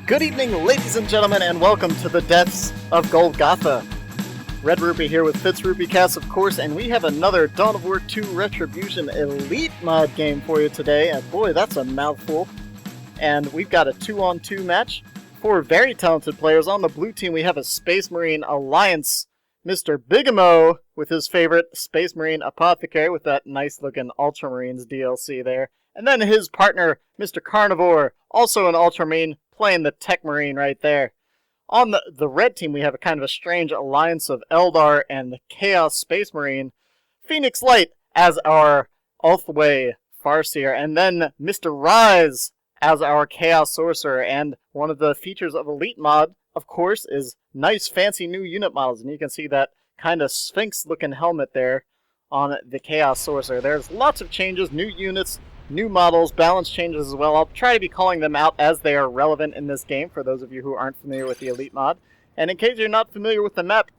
Good evening, ladies and gentlemen, and welcome to the Deaths of Golgotha. Red-Rupee here with FitzRupee cast, of course, and we have another Dawn of War 2 Retribution Elite mod game for you today. And boy, that's a mouthful. And we've got a 2-on-2 match. 4 very talented players. On the blue team, we have a Space Marine Alliance, Mr. Bigamo, with his favorite Space Marine Apothecary, with that nice-looking Ultramarines DLC there. And then his partner, Mr. Carnevour, also an Ultramarine, playing the Tech Marine right there. On the red team, we have a kind of a strange alliance of Eldar and the Chaos Space Marine. PhoenixLight as our Ulthway Farseer, and then Mr. Rise as our Chaos Sorcerer. And one of the features of Elite mod, of course, is nice fancy new unit models. And you can see that kind of Sphinx-looking helmet there on the Chaos Sorcerer. There's lots of changes, new units, new models, balance changes as well. I'll try to be calling them out as they are relevant in this game for those of you who aren't familiar with the Elite mod. And in case you're not familiar with the map,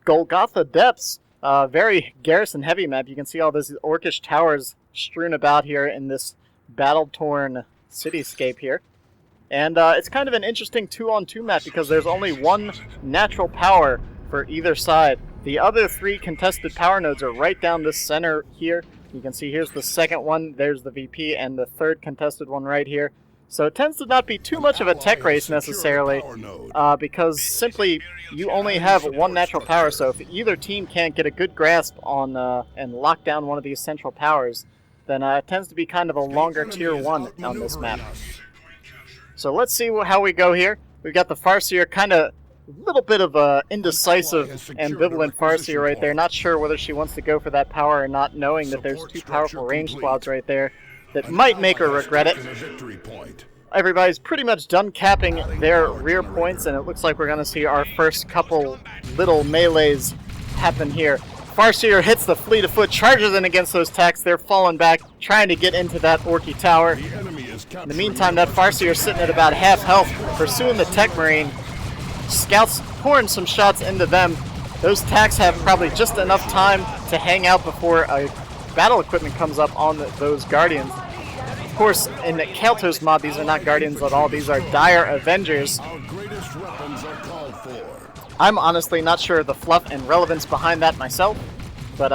Golgotha Depths, very garrison-heavy map. You can see all these orcish towers strewn about here in this battle-torn cityscape here. And it's kind of an interesting 2-on-2 map because there's only one natural power for either side. The other 3 contested power nodes are right down this center here. You can see here's the second one, there's the VP, and the third contested one right here. So it tends to not be too much of a tech race necessarily, because simply you only have one natural power, so if either team can't get a good grasp on and lock down one of these central powers, then it tends to be kind of a longer tier 1 on this map. So let's see how we go here. We've got the Farseer, kind of a little bit of a indecisive, ambivalent Farseer right there. Not sure whether she wants to go for that power or not, knowing that there's 2 powerful range squads right there that might make her regret it. Everybody's pretty much done capping their rear points, and it looks like we're going to see our first couple little melees happen here. Farseer hits the fleet of foot, charges in against those attacks. They're falling back, trying to get into that Orky tower. In the meantime, that Farseer is sitting at about half health, pursuing the Tech Marine. Scouts pouring some shots into them. Those attacks have probably just enough time to hang out before a battle equipment comes up on those Guardians. Of course, in the Caeltos mod, these are not Guardians at all. These are dire Avengers. I'm honestly not sure of the fluff and relevance behind that myself, but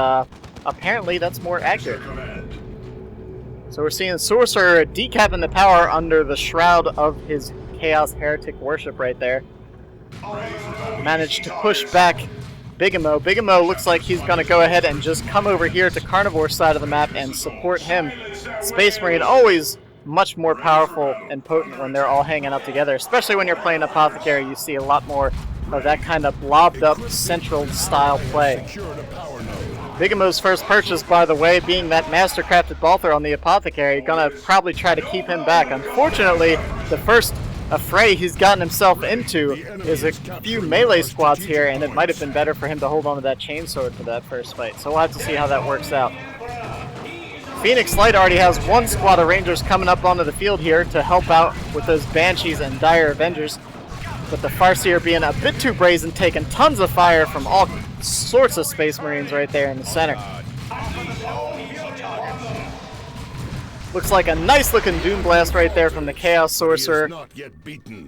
apparently that's more accurate. So we're seeing Sorcerer decapping the power under the shroud of his Chaos Heretic worship right there. Managed to push back Bigamo. Bigamo looks like he's going to go ahead and just come over here to Carnevour's side of the map and support him. Space Marine, always much more powerful and potent when they're all hanging out together, especially when you're playing Apothecary. You see a lot more of that kind of blobbed up central style play. Bigamo's first purchase, by the way, being that mastercrafted Balther on the Apothecary, gonna probably try to keep him back. Unfortunately, the first affray he's gotten himself into is a few melee squads here, and it might have been better for him to hold on to that chainsword for that first fight. So we'll have to see how that works out. PhoenixLight already has 1 squad of Rangers coming up onto the field here to help out with those Banshees and Dire Avengers. But the Farseer being a bit too brazen, taking tons of fire from all sorts of Space Marines right there in the center. Looks like a nice looking Doom Blast right there from the Chaos Sorcerer.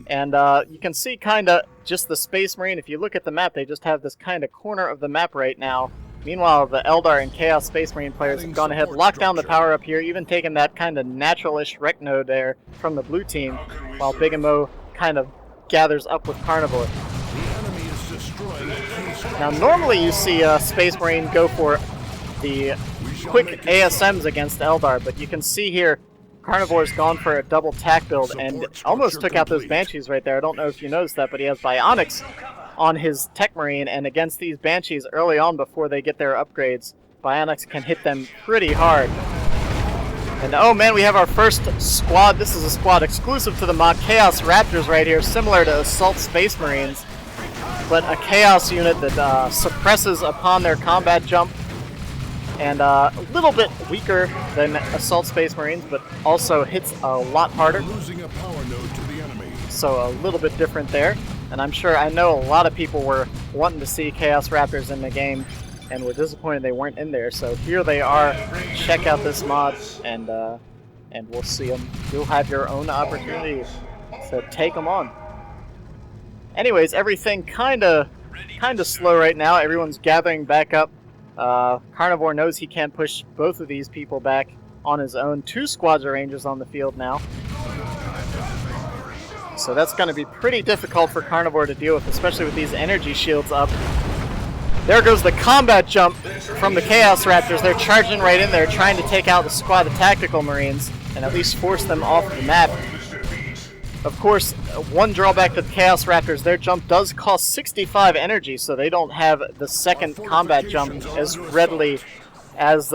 And you can see kind of just the Space Marine. If you look at the map, they just have this kind of corner of the map right now. Meanwhile, the Eldar and Chaos Space Marine players have gone ahead, locked down the power up here, even taken that kind of natural-ish Rec node there from the blue team, while Bigamo kind of gathers up with Carnevour. Now, normally you see Space Marine go for the quick ASMs against Eldar, but you can see here Carnevour's gone for a double tack build and almost took out those Banshees right there. I don't know if you noticed that, but he has Bionics on his Tech Marine, and against these Banshees early on before they get their upgrades, Bionics can hit them pretty hard. And oh man, we have our first squad. This is a squad exclusive to the mod, Chaos Raptors right here, similar to Assault Space Marines, but a Chaos unit that suppresses upon their combat jump, and a little bit weaker than Assault Space Marines, but also hits a lot harder. So a little bit different there. And I know a lot of people were wanting to see Chaos Raptors in the game and were disappointed they weren't in there. So here they are. Check out this mod, and we'll see them. You'll have your own opportunity to take them on. Anyways, everything kind of slow right now. Everyone's gathering back up. Carnevour knows he can't push both of these people back on his own. 2 squads of Rangers on the field now. So that's going to be pretty difficult for Carnevour to deal with, especially with these energy shields up. There goes the combat jump from the Chaos Raptors. They're charging right in there, trying to take out the squad of Tactical Marines and at least force them off the map. Of course, one drawback to the Chaos Raptors, their jump does cost 65 energy, so they don't have the second combat jump as readily as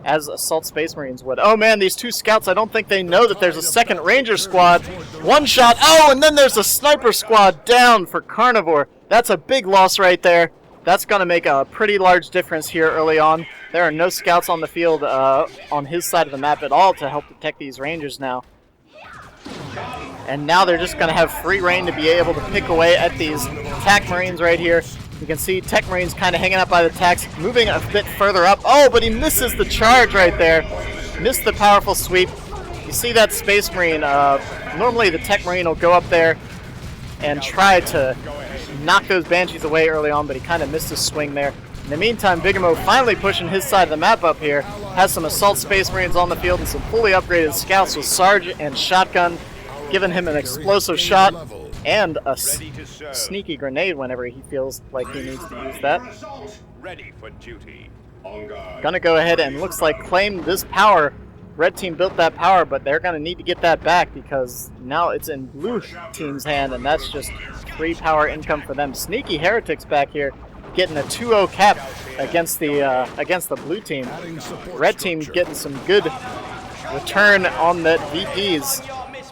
Assault Space Marines would. Oh man, these 2 scouts, I don't think they know that there's a second Ranger squad. One shot, oh, and then there's a sniper squad down for Carnevour. That's a big loss right there. That's going to make a pretty large difference here early on. There are no scouts on the field on his side of the map at all to help protect these Rangers now. And now they're just going to have free reign to be able to pick away at these Tech Marines right here. You can see Tech Marines kind of hanging out by the Techs, moving a bit further up. Oh, but he misses the charge right there. Missed the powerful sweep. You see that Space Marine, normally the Tech Marine will go up there and try to knock those Banshees away early on, but he kind of missed his swing there. In the meantime, Bigamo finally pushing his side of the map up here. Has some Assault Space Marines on the field and some fully upgraded scouts with Sarge and Shotgun, giving him an explosive shot and a sneaky grenade whenever he feels like he needs to use that. Ready for duty. Gonna go ahead and looks like claim this power. Red team built that power, but they're gonna need to get that back because now it's in blue team's hand, and that's just 3 power income for them. Sneaky Heretics back here, getting a 2-0 cap against the blue team. Red team getting some good return on the VPs.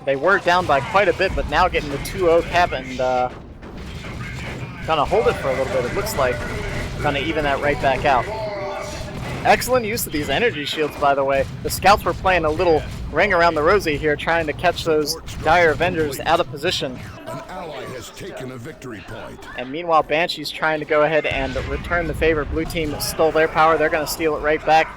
They were down by quite a bit, but now getting the 2-0 cap and gonna hold it for a little bit. It looks like gonna even that right back out. Excellent use of these energy shields, by the way. The scouts were playing a little ring around the rosy here, trying to catch those dire Avengers out of position. An ally has taken a victory point. And meanwhile, Banshee's trying to go ahead and return the favor. Blue team stole their power. They're going to steal it right back.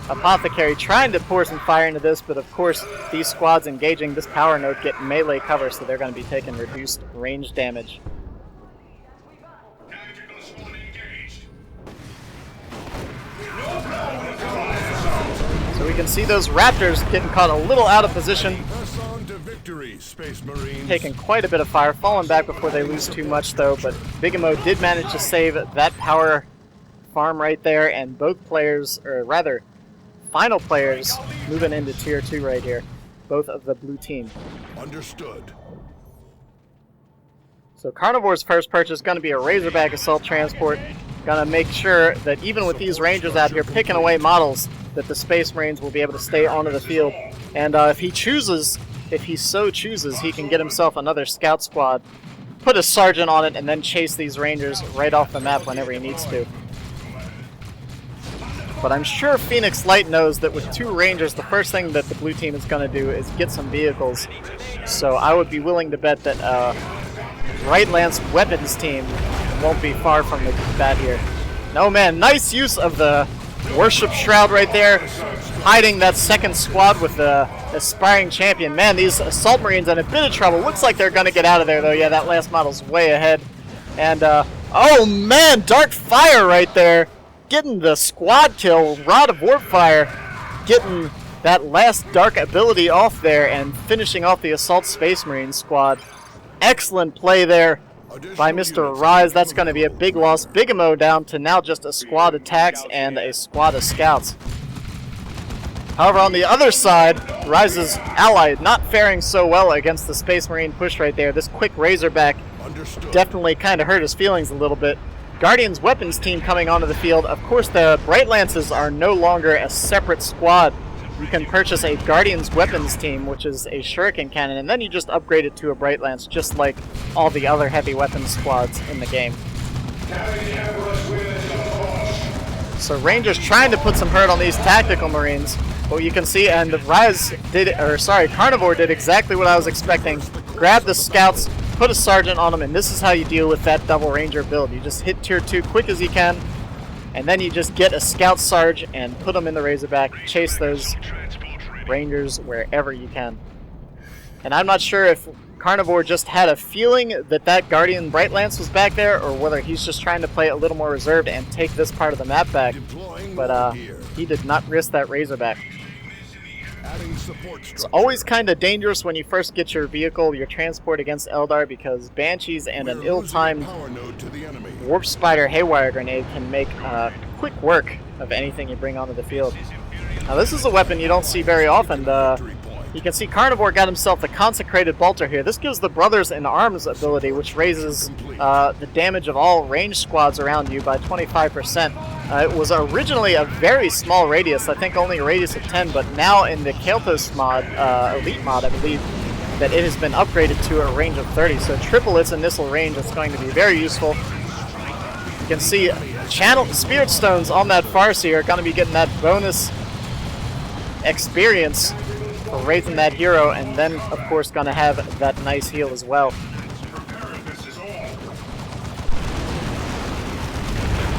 Apothecary trying to pour some fire into this, but of course, these squads engaging this power node get melee cover, so they're going to be taking reduced range damage. So we can see those Raptors getting caught a little out of position. Press on to victory, Space Marines. Taking quite a bit of fire, falling back before they lose too much though, but Bigamo did manage to save that power farm right there, and both players, or rather, final players moving into Tier 2 right here. Both of the blue team. Understood. So Carnevour's first purchase is going to be a Razorback Assault Transport. Going to make sure that even with these Rangers out here picking away models, that the Space Marines will be able to stay onto the field. And if he so chooses, he can get himself another Scout Squad, put a Sergeant on it, and then chase these Rangers right off the map whenever he needs to. But I'm sure PhoenixLight knows that with 2 Rangers, the first thing that the blue team is going to do is get some vehicles. So I would be willing to bet that Right Lance Weapons team won't be far from the bat here. No, man, nice use of the Worship Shroud right there, hiding that second squad with the Aspiring Champion. Man, these Assault Marines are in a bit of trouble. Looks like they're going to get out of there, though. Yeah, that last model's way ahead. And, oh, man, Dark Fire right there. Getting the squad kill, Rod of Warpfire, getting that last dark ability off there and finishing off the Assault Space Marine squad. Excellent play there by Mr. Rise. That's going to be a big loss. Bigamo down to now just a squad of Tacs and a squad of Scouts. However, on the other side, Rise's ally not faring so well against the Space Marine push right there. This quick Razorback definitely kind of hurt his feelings a little bit. Guardian's Weapons team coming onto the field. Of course, the Bright Lances are no longer a separate squad. You can purchase a Guardian's Weapons team, which is a Shuriken Cannon, and then you just upgrade it to a Bright Lance, just like all the other heavy weapons squads in the game. So Rangers trying to put some hurt on these Tactical Marines. But you can see, and Carnevour did exactly what I was expecting. Grabbed the Scouts, put a sergeant on him, and this is how you deal with that double ranger build. You just hit tier 2 quick as you can, and then you just get a scout sarge and put them in the Razorback, chase those rangers wherever you can. And I'm not sure if Carnevour just had a feeling that that Guardian Brightlance was back there, or whether he's just trying to play a little more reserved and take this part of the map back. But he did not risk that Razorback. It's always kind of dangerous when you first get your vehicle, your transport against Eldar, because Banshees and an ill-timed Warp Spider Haywire Grenade can make quick work of anything you bring onto the field. Now this is a weapon you don't see very often. You can see Carnevour got himself the Consecrated Bolter here. This gives the Brothers in Arms ability, which raises the damage of all ranged squads around you by 25%. It was originally a very small radius, I think only a radius of 10, but now in the Caeltos mod, Elite mod, I believe, that it has been upgraded to a range of 30. So triple its initial range is going to be very useful. You can see Channel Spirit Stones on that Farseer are going to be getting that bonus experience for raising that hero, and then of course going to have that nice heal as well.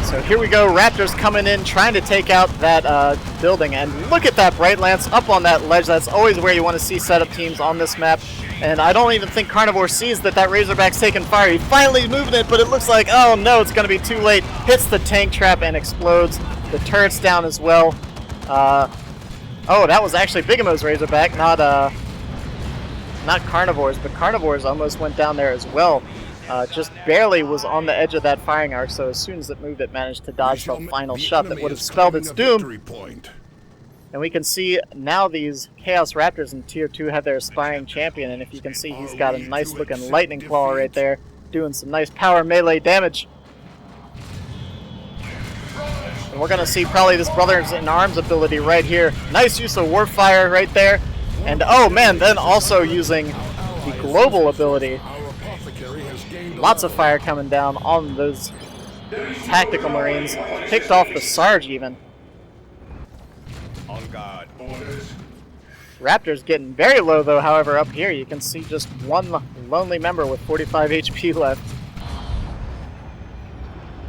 So here we go, Raptors coming in, trying to take out that building, and look at that Bright Lance up on that ledge. That's always where you want to see setup teams on this map, and I don't even think Carnevour sees that that Razorback's taking fire. He finally moved it, but it looks like, oh no, it's going to be too late. Hits the tank trap and explodes. The turret's down as well. Oh, that was actually Bigamo's Razorback, not Carnevour's, but Carnevour's almost went down there as well. Just barely was on the edge of that firing arc, so as soon as it moved, it managed to dodge the final shot that would have spelled its doom. And we can see now these Chaos Raptors in Tier 2 have their Aspiring Champion, and if you can see, he's got a nice looking Lightning Claw right there, doing some nice power melee damage. And we're going to see probably this Brothers in Arms ability right here. Nice use of Warp Fire right there. And oh man, then also using the Global ability. Lots of fire coming down on those Tactical Marines. Picked off the Sarge even. On guard. Raptors getting very low though, however, up here you can see just one lonely member with 45 HP left.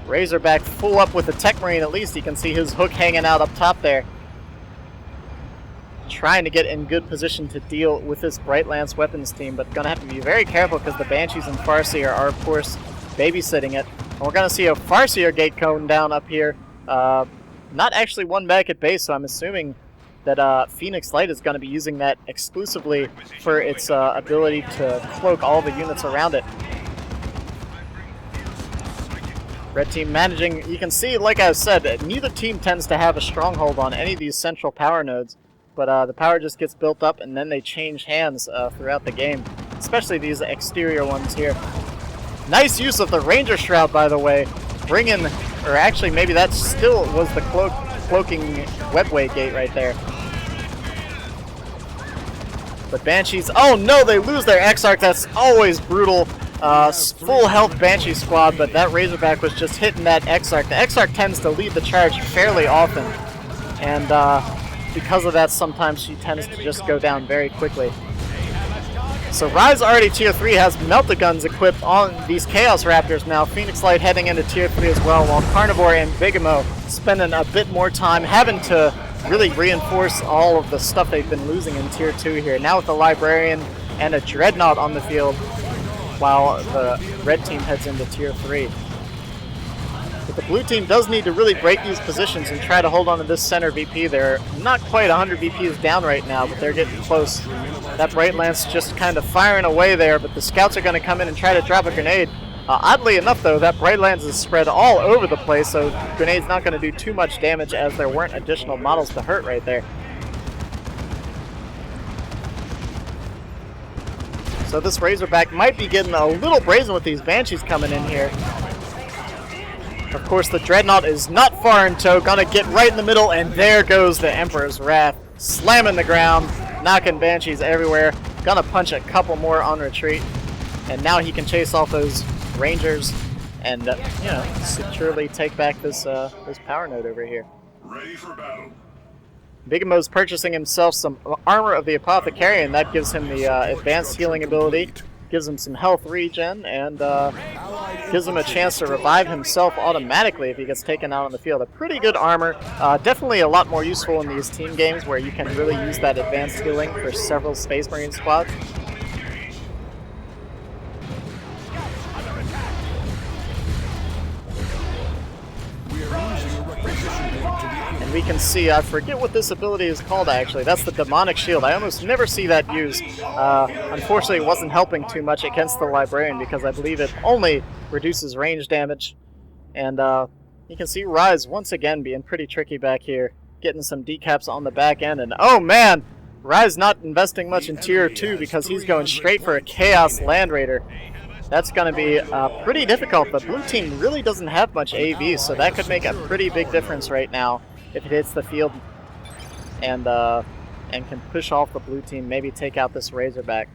Razorback full up with the Tech Marine at least. You can see his hook hanging out up top there. Trying to get in good position to deal with this Bright Lance weapons team, but gonna have to be very careful because the Banshees and Farseer are of course babysitting it. And we're gonna see a Farseer gate cone down up here. Not actually one back at base, so I'm assuming that PhoenixLight is going to be using that exclusively for its ability to cloak all the units around it. Red team managing, you can see, like I said, neither team tends to have a stronghold on any of these central power nodes, but the power just gets built up and then they change hands throughout the game, especially these exterior ones here. Nice use of the Ranger Shroud, by the way, bringing, or actually maybe that still was the cloaking webway gate right there. But Banshees, oh no, they lose their X-Arc, that's always brutal. Full health Banshee squad, but that Razorback was just hitting that X-Arc. The X-Arc tends to lead the charge fairly often, and because of that, sometimes she tends to just go down very quickly. So Rise already Tier 3 has Melt-A-Guns equipped on these Chaos Raptors now. PhoenixLight heading into Tier 3 as well, while Carnevour and Bigamo spending a bit more time having to really reinforce all of the stuff they've been losing in Tier 2 here. Now with the Librarian and a Dreadnought on the field, while the red team heads into Tier 3. But the blue team does need to really break these positions and try to hold on to this center VP. They're not quite 100 VPs down right now, but they're getting close. That Bright Lance just kind of firing away there, but the scouts are going to come in and try to drop a grenade. Oddly enough, though, that Bright Lance is spread all over the place, so grenade's not going to do too much damage as there weren't additional models to hurt right there. So this Razorback might be getting a little brazen with these Banshees coming in here. Of course, the Dreadnought is not far in tow, gonna get right in the middle, and there goes the Emperor's Wrath. Slamming the ground, knocking Banshees everywhere. Gonna punch a couple more on retreat. And now he can chase off those Rangers and, you know, securely take back this this power node over here. Ready for battle. Bigamo's purchasing himself some armor of the Apothecarian. That gives him the advanced healing ability. gives him some health regen, and gives him a chance to revive himself automatically if he gets taken out on the field. A pretty good armor. Definitely a lot more useful in these team games where you can really use that advanced healing for several Space Marine squads. And we can see, I forget what this ability is called actually, that's the Demonic Shield. I almost never see that used. Unfortunately, it wasn't helping too much against the Librarian because I believe it only reduces range damage. And you can see Rise once again being pretty tricky back here, getting some decaps on the back end. And oh man, Rise not investing much in tier 2 because he's going straight for a Chaos Landraider. That's going to be pretty difficult. The blue team really doesn't have much AV, so that could make a pretty big difference right now if it hits the field and can push off the blue team, maybe take out this Razorback.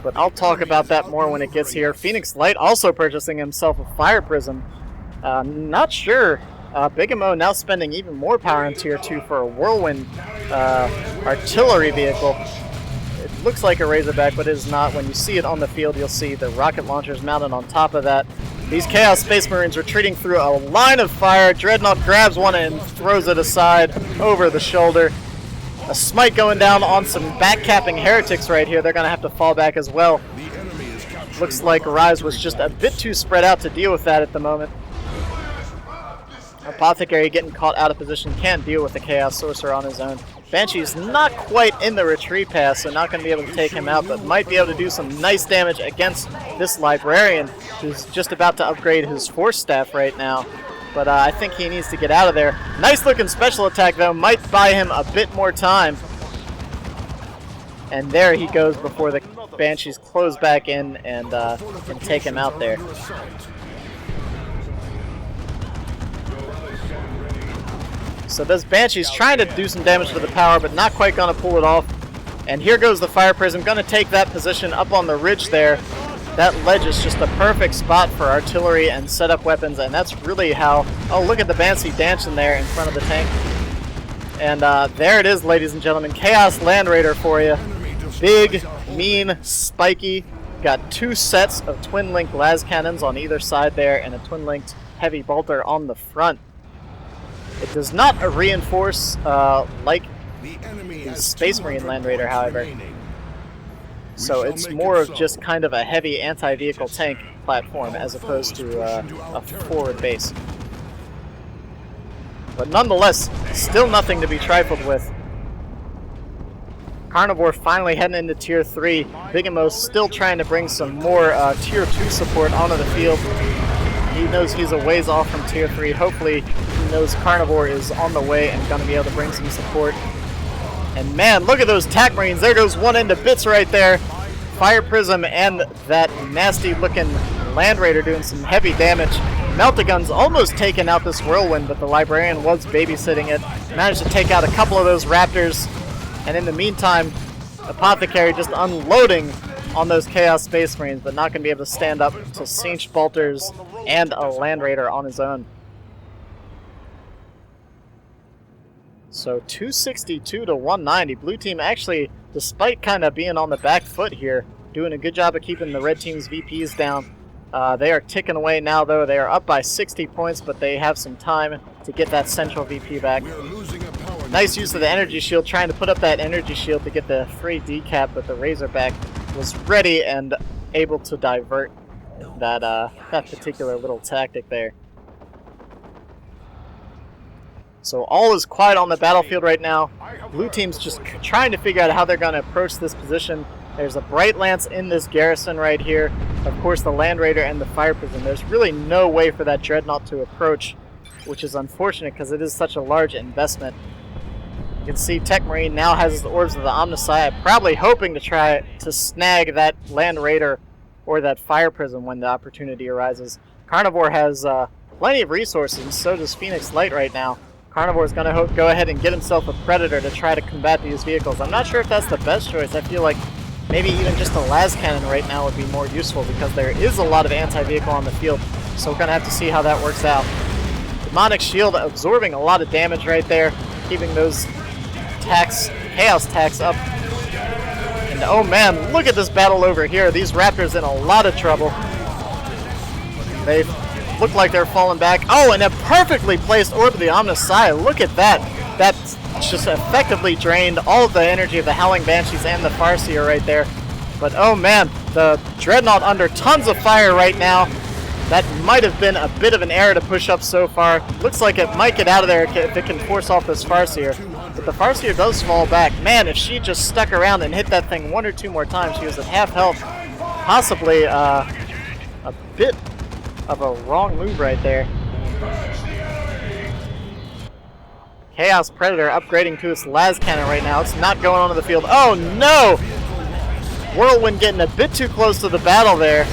But I'll talk about that more when it gets here. PhoenixLight also purchasing himself a Fire Prism. Not sure. Bigamo now spending even more power in tier 2 for a Whirlwind artillery vehicle. It looks like a Razorback, but it is not. When you see it on the field, you'll see the rocket launchers mounted on top of that. These Chaos Space Marines retreating through a line of fire. Dreadnought grabs one and throws it aside over the shoulder. A smite going down on some backcapping heretics right here. They're going to have to fall back as well. Looks like Rise was just a bit too spread out to deal with that at the moment. Apothecary getting caught out of position, can't deal with the Chaos Sorcerer on his own. Banshee's not quite in the retreat path, so not going to be able to take him out, but might be able to do some nice damage against this Librarian, who's just about to upgrade his Force Staff right now. But I think he needs to get out of there. Nice looking special attack, though, might buy him a bit more time. And there he goes before the Banshees close back in and take him out there. So this Banshee's trying to do some damage to the power, but not quite going to pull it off. And here goes the Fire Prism, going to take that position up on the ridge there. That ledge is just a perfect spot for artillery and setup weapons, and that's really how... Oh, look at the Banshee dancing there in front of the tank. And there it is, ladies and gentlemen. Chaos Landraider for you. Big, mean, spiky. Got 2 sets of twin-linked las cannons on either side there, and a twin-linked heavy bolter on the front. It does not reinforce like the Space Marine Landraider, however. So it's more of just kind of a heavy anti-vehicle tank platform as opposed to a forward base. But nonetheless, still nothing to be trifled with. Carnevour finally heading into tier 3. Bigamo's still trying to bring some more tier 2 support onto the field. He knows he's a ways off from tier 3. Hopefully he knows Carnevour is on the way and going to be able to bring some support. And man, look at those TAC Marines. There goes one into bits right there. Fire Prism and that nasty looking Landraider doing some heavy damage. Melt-A-Gun's almost taken out this Whirlwind, but the Librarian was babysitting it. Managed to take out a couple of those Raptors. And in the meantime, Apothecary just unloading on those Chaos Space Marines, but not going to be able to stand up to Siege Bolters and a Landraider on his own. So 262 to 190. Blue team actually, despite kind of being on the back foot here, doing a good job of keeping the red team's VPs down. They are ticking away now, though. They are up by 60 points, but they have some time to get that central VP back. Nice use of the energy shield, trying to put up that energy shield to get the free decap, but the Razorback was ready and able to divert that that particular little tactic there. So all is quiet on the battlefield right now. Blue team's just trying to figure out how they're going to approach this position. There's a Bright Lance in this garrison right here. Of course, the Landraider and the Fire Prism. There's really no way for that Dreadnought to approach, which is unfortunate because it is such a large investment. You can see Tech Marine now has the Orbs of the Omnissiah, probably hoping to try to snag that Landraider or that Fire Prism when the opportunity arises. Carnevour has plenty of resources, and so does PhoenixLight right now. Carnevour is going to go ahead and get himself a Predator to try to combat these vehicles. I'm not sure if that's the best choice. I feel like maybe even just a las cannon right now would be more useful because there is a lot of anti-vehicle on the field. So we're going to have to see how that works out. Demonic Shield absorbing a lot of damage right there, keeping those Chaos tax up. And And oh man, look at this battle over here. These Raptors in a lot of trouble. They look like they're falling back. Oh, and a perfectly placed Orb of the Omnissiah. Look at that. That's just effectively drained all of the energy of the Howling Banshees and the Farseer right there. But oh man, the Dreadnought under tons of fire right now. That might have been a bit of an error to push up so far. Looks like it might get out of there if it can force off this Farseer. But the Farseer does fall back. Man, if she just stuck around and hit that thing one or two more times, she was at half health. Possibly a bit of a wrong move right there. Chaos Predator upgrading to its las cannon right now. It's not going onto the field. Oh no! Whirlwind getting a bit too close to the battle there.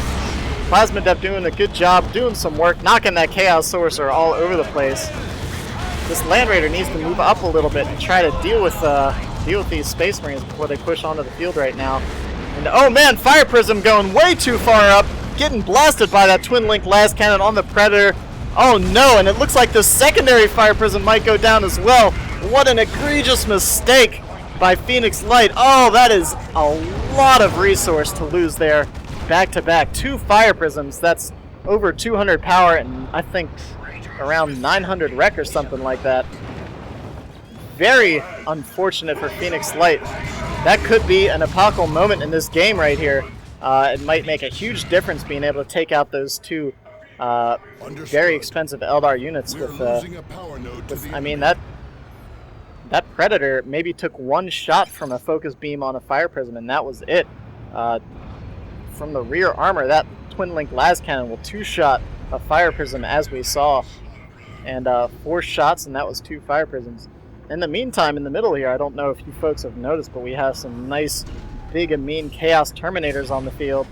Plasma Depth doing a good job, doing some work, knocking that Chaos Sorcerer all over the place. This Landraider needs to move up a little bit and try to deal with these Space Marines before they push onto the field right now. And oh man, Fire Prism going way too far up, getting blasted by that Twin Link las cannon on the Predator. Oh no, and it looks like the secondary Fire Prism might go down as well. What an egregious mistake by PhoenixLight. Oh, that is a lot of resource to lose there. Back to back, 2 Fire Prisms. That's over 200 power and I think around 900 rec or something like that. Very unfortunate for PhoenixLight. That could be an epochal moment in this game right here. It might make a huge difference being able to take out those 2 very expensive Eldar units with I mean, that Predator maybe took 1 shot from a focus beam on a Fire Prism, and that was it. From the rear armor, that Twin Link las cannon will 2-shot a Fire Prism, as we saw, and 4 shots, and that was 2 Fire Prisms. In the meantime, in the middle here, I don't know if you folks have noticed, but we have some nice, big and mean Chaos Terminators on the field,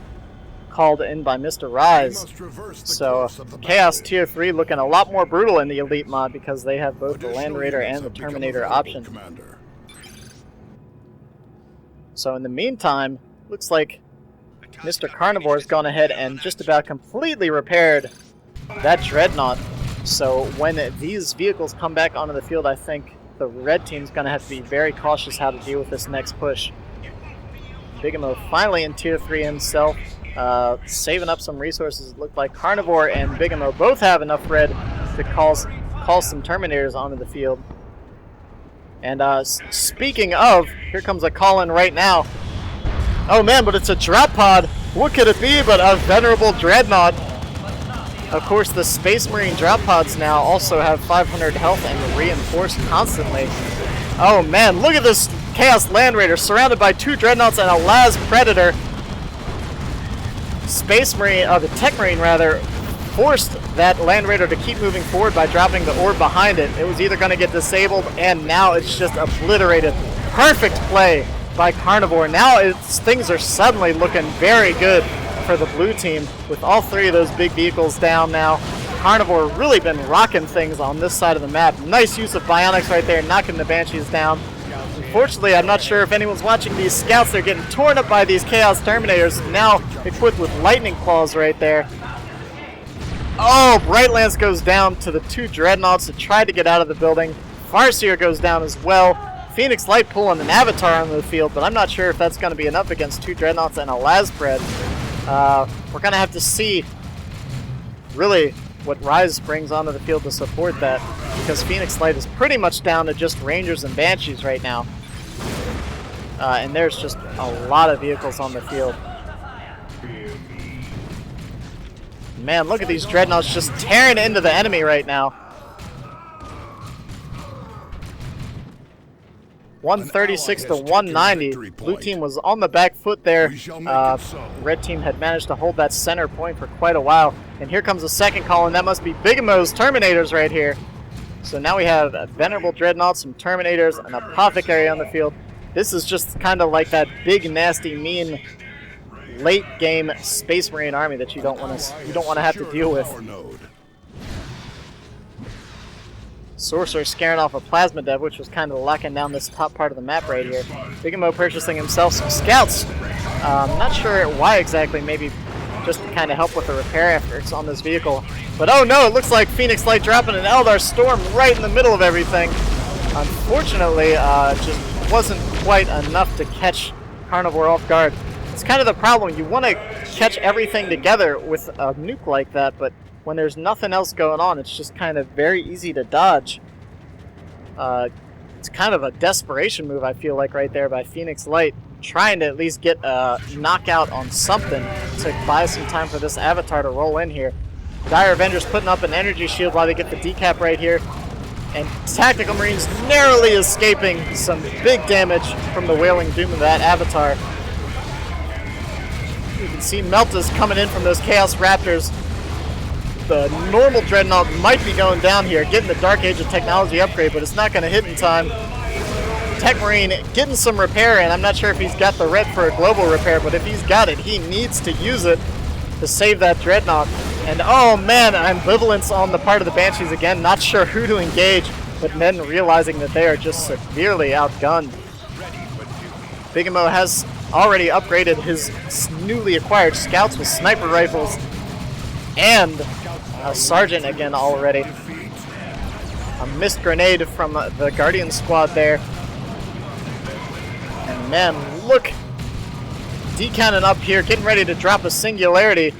called in by Mr. Rise. So Chaos Tier 3 looking a lot more brutal in the Elite mod because they have both the Landraider and the Terminator option. So in the meantime, looks like Mr. Carnevour has gone ahead and just about completely repaired that Dreadnought. So when these vehicles come back onto the field, I think the red team's going to have to be very cautious how to deal with this next push. Bigamo finally in Tier 3 himself, saving up some resources. It looked like Carnevour and Bigamo both have enough red to call some Terminators onto the field. And speaking of, here comes a call-in right now. Oh man, but it's a drop pod. What could it be but a venerable Dreadnought? Of course, the Space Marine drop pods now also have 500 health and reinforce constantly. Oh man, look at this Chaos Landraider surrounded by 2 Dreadnoughts and a las Predator. Space Marine, the Tech Marine rather, forced that Landraider to keep moving forward by dropping the orb behind it. It was either going to get disabled, and now it's just obliterated. Perfect play by Carnevour. Now things are suddenly looking very good for the blue team with all 3 of those big vehicles down now. Carnevour really been rocking things on this side of the map. Nice use of bionics right there, knocking the Banshees down. Unfortunately, I'm not sure if anyone's watching these scouts. They're getting torn up by these Chaos Terminators, now equipped with lightning claws right there. Oh, Bright Lance goes down to the 2 Dreadnoughts that tried to get out of the building. Farseer goes down as well. PhoenixLight pulling an Avatar onto the field, but I'm not sure if that's going to be enough against 2 Dreadnoughts and a Laspred. We're going to have to see, really, what Rise brings onto the field to support that, because PhoenixLight is pretty much down to just Rangers and Banshees right now. And there's just a lot of vehicles on the field. Man, look at these Dreadnoughts just tearing into the enemy right now. 136 to 190. Blue team was on the back foot there. Red team had managed to hold that center point for quite a while. And here comes the second call, and that must be Bigamo's Terminators right here. So now we have a Venerable Dreadnought, some Terminators, an Apothecary on the field. This is just kind of like that big, nasty, mean late game Space Marine army that you don't want to have to deal with. Sorcerer scaring off a Plasma Dev, which was kind of locking down this top part of the map right here. Bigamo purchasing himself some scouts. Not sure why exactly, maybe just to kind of help with the repair efforts on this vehicle. But oh no, it looks like PhoenixLight dropping an Eldar Storm right in the middle of everything. Unfortunately, just wasn't quite enough to catch Carnevour off guard. It's kind of the problem. You want to catch everything together with a nuke like that, but when there's nothing else going on, it's just kind of very easy to dodge. It's kind of a desperation move, I feel like, right there by PhoenixLight, trying to at least get a knockout on something to buy some time for this Avatar to roll in here. Dire Avengers putting up an energy shield while they get the decap right here. And Tactical Marines narrowly escaping some big damage from the Wailing Doom of that Avatar. You can see Melta's coming in from those Chaos Raptors. The normal Dreadnought might be going down here, getting the Dark Age of Technology upgrade, but it's not going to hit in time. Tech Marine getting some repair, and I'm not sure if he's got the red for a global repair, but if he's got it, he needs to use it to save that Dreadnought. And oh man, ambivalence on the part of the Banshees again, not sure who to engage, but then realizing that they are just severely outgunned. Bigamo has already upgraded his newly acquired scouts with sniper rifles and a sergeant again already. A missed grenade from the Guardian squad there. And man, look. D-Cannon up here, getting ready to drop a singularity.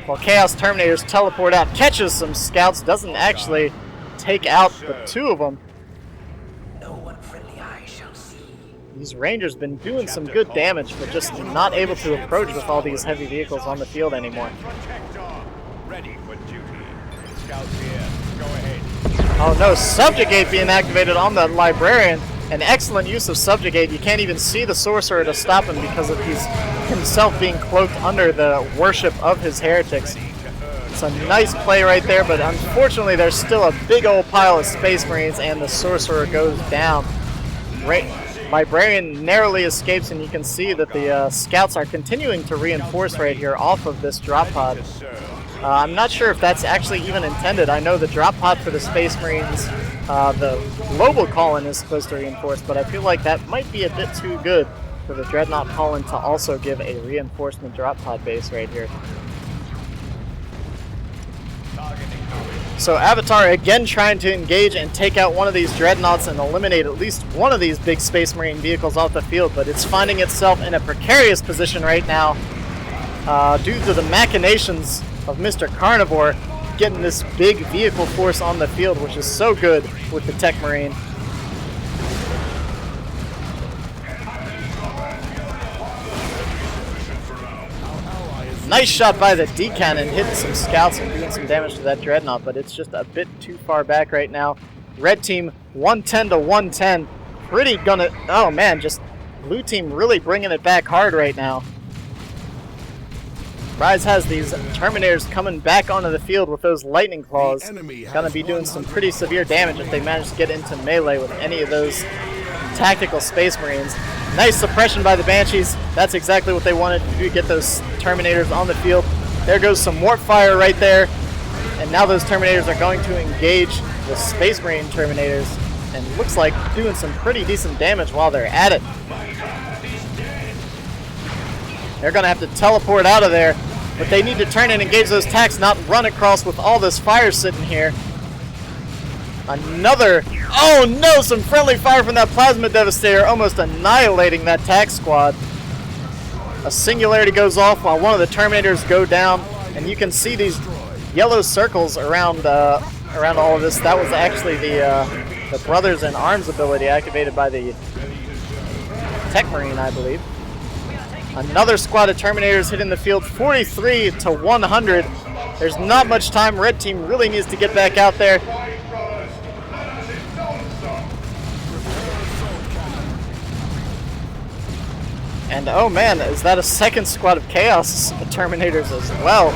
While Chaos Terminators teleport out, catches some scouts, doesn't actually take out the two of them. These Rangers been doing some good damage, but just not able to approach with all these heavy vehicles on the field anymore. Ready for duty. Scouts here. Go ahead. Oh no, Subjugate being activated on the Librarian. An excellent use of Subjugate. You can't even see the Sorcerer to stop him because of he's himself being cloaked under the worship of his heretics. It's a nice play right there, but unfortunately there's still a big old pile of Space Marines and the Sorcerer goes down. Librarian narrowly escapes, and you can see that the Scouts are continuing to reinforce right here off of this drop pod. I'm not sure if that's actually even intended. I know the drop pod for the Space Marines, the global Colin is supposed to reinforce, but I feel like that might be a bit too good for the Dreadnought Colin to also give a reinforcement drop pod base right here. So Avatar again trying to engage and take out one of these Dreadnoughts and eliminate at least one of these big Space Marine vehicles off the field, but it's finding itself in a precarious position right now due to the machinations of Mr. Carnevour getting this big vehicle force on the field, which is so good with the Tech Marine. Nice shot by the D-Cannon, hitting some scouts and doing some damage to that Dreadnought, but it's just a bit too far back right now. Red team 110 to 110. Pretty gonna, oh man, just blue team really bringing it back hard right now. Rise has these Terminators coming back onto the field with those lightning claws. Gonna be doing some pretty severe damage if they manage to get into melee with any of those tactical Space Marines. Nice suppression by the Banshees. That's exactly what they wanted to do, get those Terminators on the field. There goes some warp fire right there. And now those Terminators are going to engage the Space Marine Terminators. And looks like doing some pretty decent damage while they're at it. They're going to have to teleport out of there. But they need to turn and engage those attacks, not run across with all this fire sitting here. Another, oh no, some friendly fire from that Plasma Devastator, almost annihilating that tac squad. A singularity goes off while one of the Terminators go down, and you can see these yellow circles around around all of this. That was actually the Brothers in Arms ability activated by the Tech Marine, I believe. Another squad of Terminators hitting the field, 43 to 100. There's not much time. Red team really needs to get back out there. And oh man, is that a second squad of Chaos Terminators as well?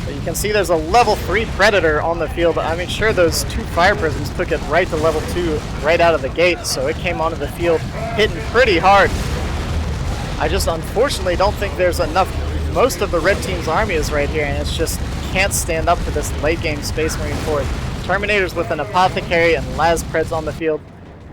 But you can see there's a level 3 Predator on the field. I mean, sure, those 2 fire prisms took it right to level 2 right out of the gate, so it came onto the field hitting pretty hard. I just unfortunately don't think there's enough. Most of the red team's army is right here, and it's just can't stand up to this late game Space Marine force. Terminators with an Apothecary and Las Preds on the field.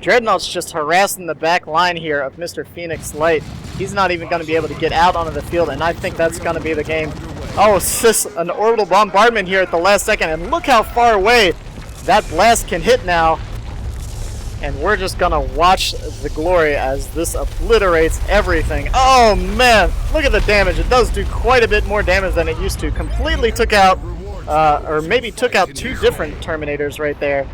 Dreadnought's just harassing the back line here of Mr. PhoenixLight. He's not even going to be able to get out onto the field, and I think that's going to be the game. Oh, it's just an orbital bombardment here at the last second, and look how far away that blast can hit now. And we're just gonna watch the glory as this obliterates everything. Oh man, look at the damage. It does do quite a bit more damage than it used to. Completely took out, or maybe took out 2 different Terminators right there.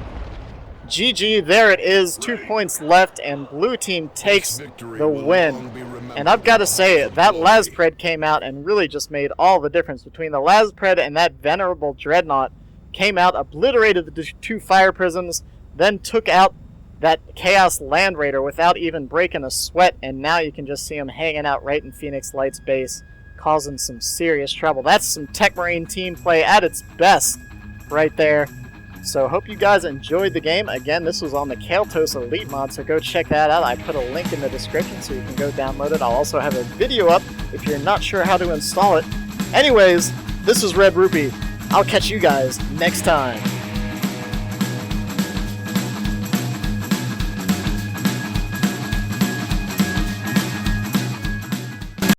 GG, there it is, 2 points left, and blue team takes the win. And I've got to say, that Laspred came out and really just made all the difference between the Laspred and that Venerable Dreadnought. Came out, obliterated the 2 fire prisms, then took out that Chaos Landraider without even breaking a sweat, and now you can just see him hanging out right in PhoenixLight's base, causing some serious trouble. That's some Tech Marine team play at its best right there. So hope you guys enjoyed the game. Again, this was on the Caeltos Elite mod, so go check that out. I put a link in the description so you can go download it. I'll also have a video up if you're not sure how to install it. Anyways, this is Red-Rupee. I'll catch you guys next time.